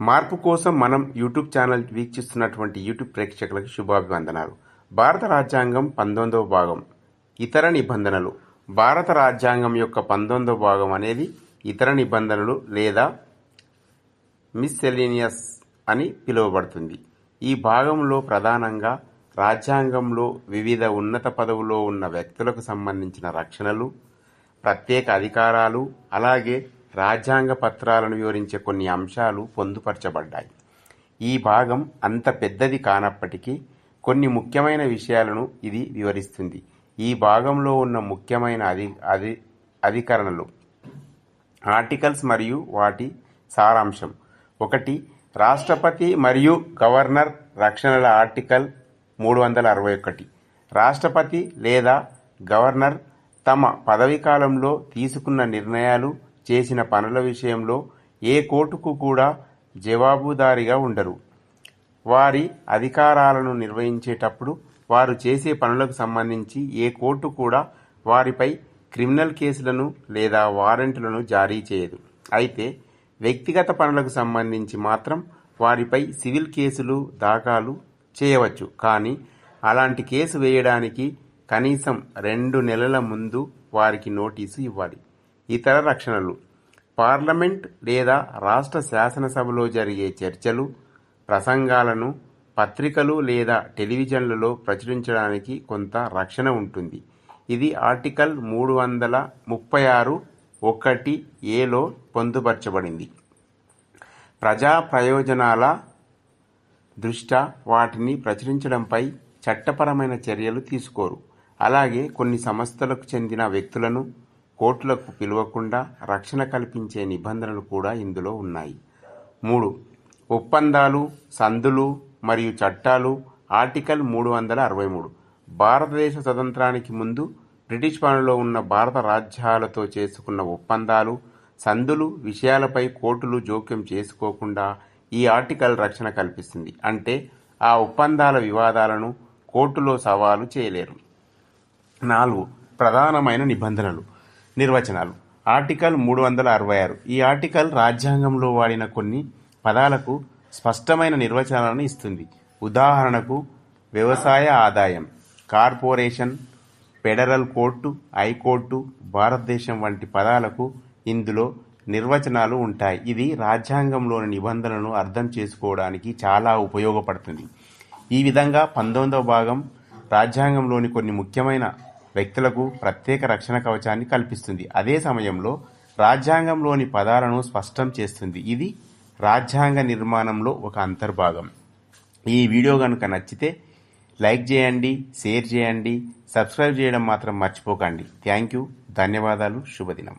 మార్పు కోసం మనం యూట్యూబ్ ఛానల్ వీక్షిస్తున్నటువంటి యూట్యూబ్ ప్రేక్షకులకు శుభాభివందనాలు. భారత రాజ్యాంగం 19వ భాగం ఇతర నిబంధనలు. భారత రాజ్యాంగం యొక్క 19వ భాగం అనేది ఇతర నిబంధనలు లేదా మిస్సెలేనియస్ అని పిలువబడుతుంది. ఈ భాగంలో ప్రధానంగా రాజ్యాంగంలో వివిధ ఉన్నత పదవుల్లో ఉన్న వ్యక్తులకు సంబంధించిన రక్షణలు, ప్రత్యేక అధికారాలు, అలాగే రాజ్యాంగ పత్రాలను వివరించే కొన్ని అంశాలు పొందుపరచబడ్డాయి. ఈ భాగం అంత పెద్దది కానప్పటికీ కొన్ని ముఖ్యమైన విషయాలను ఇది వివరిస్తుంది. ఈ భాగంలో ఉన్న ముఖ్యమైన అధికరణలు ఆర్టికల్స్ మరియు వాటి సారాంశం. 1. రాష్ట్రపతి మరియు గవర్నర్ రక్షణల ఆర్టికల్ 361. రాష్ట్రపతి లేదా గవర్నర్ తమ పదవీకాలంలో తీసుకున్న నిర్ణయాలు, చేసిన పనుల విషయంలో ఏ కోర్టుకు కూడా జవాబుదారీగా ఉండరు. వారి అధికారాలను నిర్వహించేటప్పుడు వారు చేసే పనులకు సంబంధించి ఏ కోర్టు కూడా వారిపై క్రిమినల్ కేసులను లేదా వారెంట్లను జారీ చేయదు. అయితే వ్యక్తిగత పనులకు సంబంధించి మాత్రం వారిపై సివిల్ కేసులు దాఖలు చేయవచ్చు. కానీ అలాంటి కేసు వేయడానికి కనీసం 2 నెలల ముందు వారికి నోటీసు ఇవ్వాలి. ఇతర రక్షణలు పార్లమెంట్ లేదా రాష్ట్ర శాసనసభలో జరిగే చర్చలు, ప్రసంగాలను పత్రికలు లేదా టెలివిజన్లలో ప్రచురించడానికి కొంత రక్షణ ఉంటుంది. ఇది ఆర్టికల్ 336(1)(a)లో పొందుపరచబడింది. ప్రజా ప్రయోజనాల దృష్ట్యా వాటిని ప్రచురించడంపై చట్టపరమైన చర్యలు తీసుకోరు. అలాగే కొన్ని సంస్థలకు చెందిన వ్యక్తులను కోర్టులకు పిలవకుండా రక్షణ కల్పించే నిబంధనలు కూడా ఇందులో ఉన్నాయి. 3. ఒప్పందాలు, సంధులు మరియు చట్టాలు. ఆర్టికల్ 363. భారతదేశ స్వతంత్రానికి ముందు బ్రిటిష్ పాలనలో ఉన్న భారత రాజ్యాలతో చేసుకున్న ఒప్పందాలు, సంధులు విషయాలపై కోర్టులు జోక్యం చేసుకోకుండా ఈ ఆర్టికల్ రక్షణ కల్పిస్తుంది. అంటే ఆ ఒప్పందాల వివాదాలను కోర్టులో సవాలు చేయలేరు. 4. ప్రధానమైన నిబంధనలు, నిర్వచనాలు. ఆర్టికల్ 366. ఈ ఆర్టికల్ రాజ్యాంగంలో వాడిన కొన్ని పదాలకు స్పష్టమైన నిర్వచనాలను ఇస్తుంది. ఉదాహరణకు వ్యవసాయ ఆదాయం, కార్పొరేషన్, ఫెడరల్ కోర్టు, హైకోర్టు, భారతదేశం వంటి పదాలకు ఇందులో నిర్వచనాలు ఉంటాయి. ఇది రాజ్యాంగంలోని నిబంధనలను అర్థం చేసుకోవడానికి చాలా ఉపయోగపడుతుంది. ఈ విధంగా 19వ భాగం రాజ్యాంగంలోని కొన్ని ముఖ్యమైన వ్యక్తులకు ప్రత్యేక రక్షణ కవచాన్ని కల్పిస్తుంది. అదే సమయంలో రాజ్యాంగంలోని పదాలను స్పష్టం చేస్తుంది. ఇది రాజ్యాంగ నిర్మాణంలో ఒక అంతర్భాగం. ఈ వీడియో కనుక నచ్చితే లైక్ చేయండి, షేర్ చేయండి, సబ్స్క్రైబ్ చేయడం మాత్రం మర్చిపోకండి. థ్యాంక్ యూ, ధన్యవాదాలు, శుభదినం.